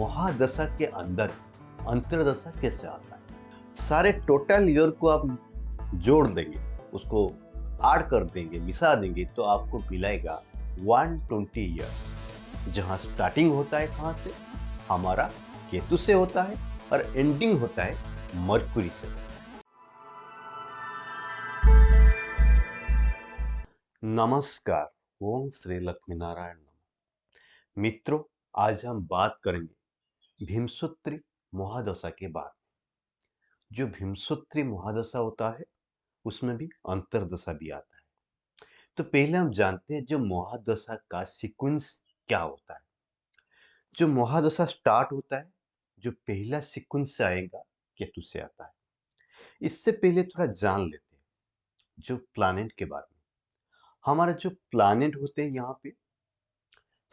महादशा के अंदर अंतर्दशा कैसे आता है। सारे टोटल ईयर को आप जोड़ देंगे, उसको ऐड कर देंगे, मिला देंगे तो आपको मिलेगा 120 ईयर्स। जहां स्टार्टिंग होता है कहां से, हमारा केतु से होता है और एंडिंग होता है मरकुरी से। नमस्कार, ओम श्री लक्ष्मी नारायण नमः। मित्रों, आज हम बात करेंगे भीमसूत्री महादशा के बारे में। जो भीमसूत्री महादशा होता है उसमें भी अंतर्दशा भी आता है। तो पहले हम जानते हैं जो महादशा का सीक्वेंस क्या होता है। जो महादशा स्टार्ट होता है, जो पहला सीक्वेंस आएगा केतु से आता है। इससे पहले थोड़ा जान लेते हैं जो प्लैनेट के बारे में। हमारा जो प्लैनेट होते हैं यहाँ पे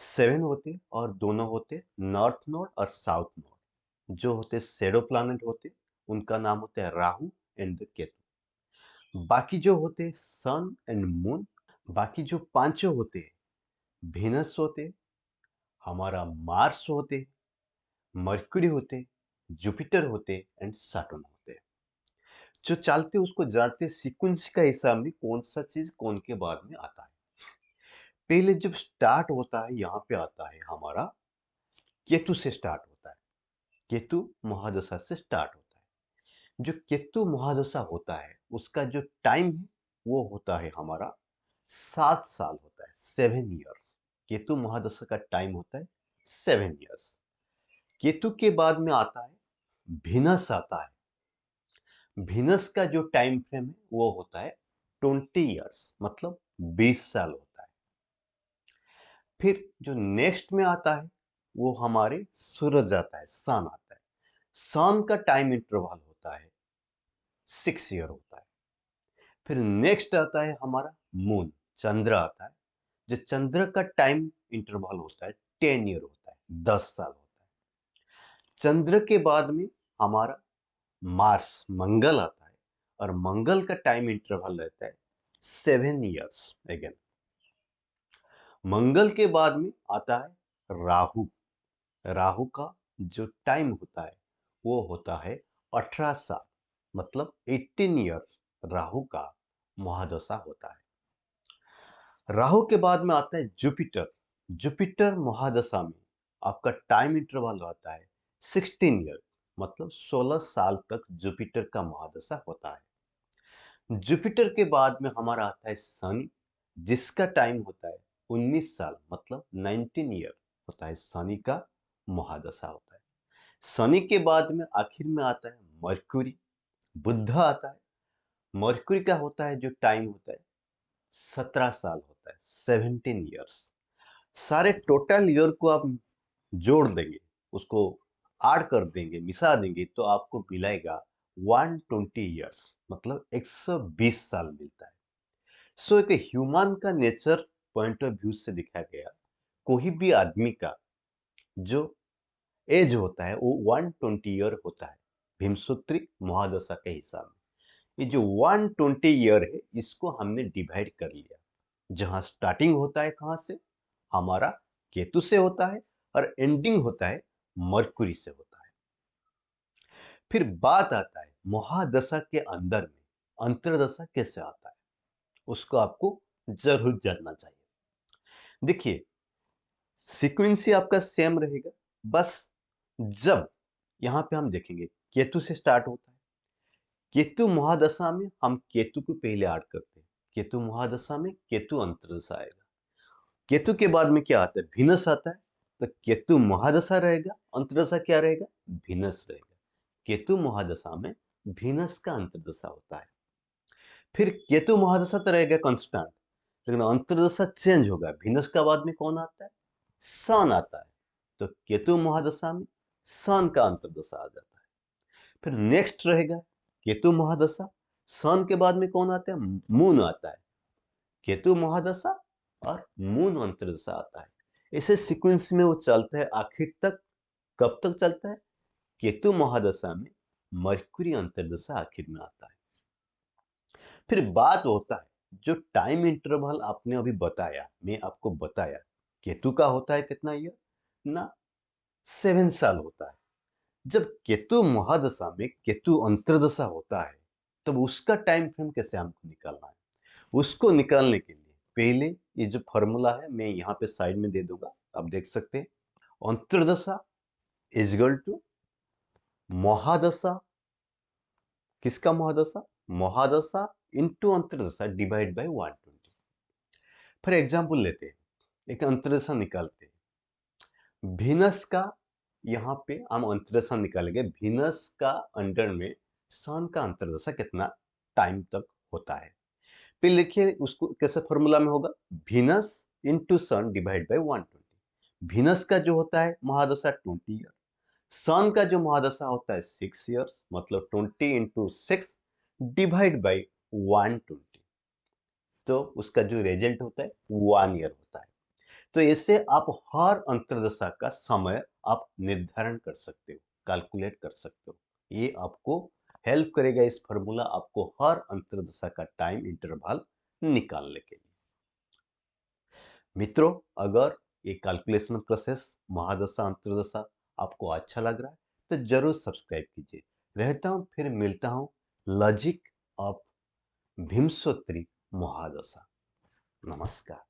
7 होते और दोनों होते नॉर्थ नोड और साउथ नोड। जो होते शैडो प्लैनेट होते उनका नाम होता है राहु एंड केतु। बाकी जो होते सन एंड मून, बाकी जो पांचों होते वेनस होते, हमारा मार्स होते, मर्क्यूरी होते, जुपिटर होते एंड सैटर्न होते। जो चलते उसको जानते सीक्वेंस का हिसाब में कौन सा चीज कौन के बाद में आता है। पहले जब स्टार्ट होता है यहाँ पे आता है हमारा केतु से स्टार्ट होता है। केतु महादशा से स्टार्ट होता है। जो केतु महादशा होता है उसका जो टाइम है वो होता है हमारा 7 साल होता है, 7 ईयर्स। केतु महादशा का टाइम होता है 7 ईयर्स। केतु के बाद में आता है वीनस आता है। वीनस का जो टाइम फ्रेम है वो होता है 20 ईयर्स, मतलब 20 साल होता है। फिर जो नेक्स्ट में आता है वो हमारे सूरज आता है, सन आता है। सन का टाइम इंटरवल होता है 6 ईयर होता है। फिर नेक्स्ट आता है हमारा मून, चंद्र आता है। जो चंद्र का टाइम इंटरवल होता है 10 ईयर होता है, 10 साल होता है। चंद्र के बाद में हमारा मार्स, मंगल आता है और मंगल का टाइम इंटरवल रहता है 7 ईयर्स अगेन। मंगल के बाद में आता है राहु। राहु का जो टाइम होता है वो होता है 18 साल, मतलब 18 ईयर्स राहु का महादशा होता है। राहु के बाद में आता है जुपिटर। जुपिटर महादशा में आपका टाइम इंटरवल रहता है 16 ईयर, मतलब 16 साल तक जुपिटर का महादशा होता है। जुपिटर के बाद में हमारा आता है शनि, जिसका टाइम होता है 19 साल, मतलब 19 ईयर होता है। शनि का महादशा होता है। शनि के बाद में आखिर में आता है मरकुरी, बुध आता है। मरकुरी का होता है जो टाइम होता है 17 साल होता है, 17 ईयर्स। सारे टोटल ईयर को आप जोड़ देंगे, उसको ऐड कर देंगे, मिला देंगे तो आपको मिलेगा 120 ईयर्स, मतलब 120 साल मिलता है। सो एक ह्यूमन का नेचर पॉइंट ऑफ व्यू से देखा गया, कोई भी आदमी का जो एज होता है वो 120 ईयर होता है भीमसूत्री महादशा के हिसाब में। ये जो 120 ईयर है इसको हमने डिवाइड कर लिया। जहां स्टार्टिंग होता है कहां से, हमारा केतु से होता है और एंडिंग होता है मरकुरी से होता है। फिर बात आता है महादशा के अंदर में अंतर्दशा कैसे आता है, उसको आपको जरूर जानना चाहिए। देखिए, सीक्वेंस ही आपका सेम रहेगा, बस जब यहां पे हम देखेंगे केतु से स्टार्ट होता है। केतु महादशा में हम केतु को पहले ऐड करते हैं। केतु महादशा में केतु अंतर्दशा आएगा। केतु के बाद में क्या आता है, वीनस आता है। तो केतु महादशा रहेगा, अंतर्दशा क्या रहेगा, वीनस रहेगा। केतु महादशा में वीनस का अंतर्दशा होता है। फिर केतु महादशा तो रहेगा कांस्टेंट, लेकिन अंतर्दशा चेंज होगा। वीनस का बाद में कौन आता है, सन आता है। तो केतु महादशा में सन का अंतर्दशा आ जाता है। फिर नेक्स्ट रहेगा केतु महादशा, सन के बाद में कौन आता है, मून आता है। केतु महादशा और मून अंतर्दशा आता है। इसे सीक्वेंस में वो चलता है आखिर तक। कब तक चलता है, केतु महादशा में मरकुरी अंतर्दशा आखिर में आता है। फिर बात होता है जो टाइम इंटरवल आपने अभी बताया, मैं आपको बताया केतु का होता है कितना ईयर ना, 7 साल होता है। जब केतु महादशा में केतु अंतर्दशा होता है, तब उसका टाइम फ्रेम कैसे हमको निकालना है? उसको निकालने के लिए पहले ये जो फॉर्मूला है मैं यहाँ पे साइड में दे दूंगा, आप देख सकते हैं। Antardasha is equal to mahadasha, किसका महादशा? Mahadasha into antardasha divide by 120। For example लेते हैं, एक अंतर्दशा निकालते हैं वीनस का। यहाँ पे हम अंतर्दशा निकालेंगे वीनस का अंडर में सन का अंतर्दशा कितना टाइम तक होता है। फिर लिखिए उसको कैसे फॉर्मूला में होगा, Venus into sun divide by 120। Venus का जो होता है महादशा 20 ईयर, सन का जो महादशा होता है 6 ईयर्स, मतलब 20 इंटू 6 डिवाइड बाई 120, तो उसका जो रिजल्ट होता है 1 ईयर होता है। तो ऐसे आप हर अंतर्दशा का समय आप निर्धारण कर सकते हो, कैलकुलेट कर सकते हो। ये आपको हेल्प करेगा, इस फॉर्मूला आपको हर अंतर्दशा का टाइम इंटरवल निकालने के लिए। मित्रों, अगर ये कैलकुलेशन प्रोसेस महादशा अंतर्दशा आपको अच्छा लग रहा है तो जरूर सब्सक्राइब कीजिए। रहता हूं, फिर मिलता हूं लॉजिक ऑफ विंशोत्तरी महादशा। नमस्कार।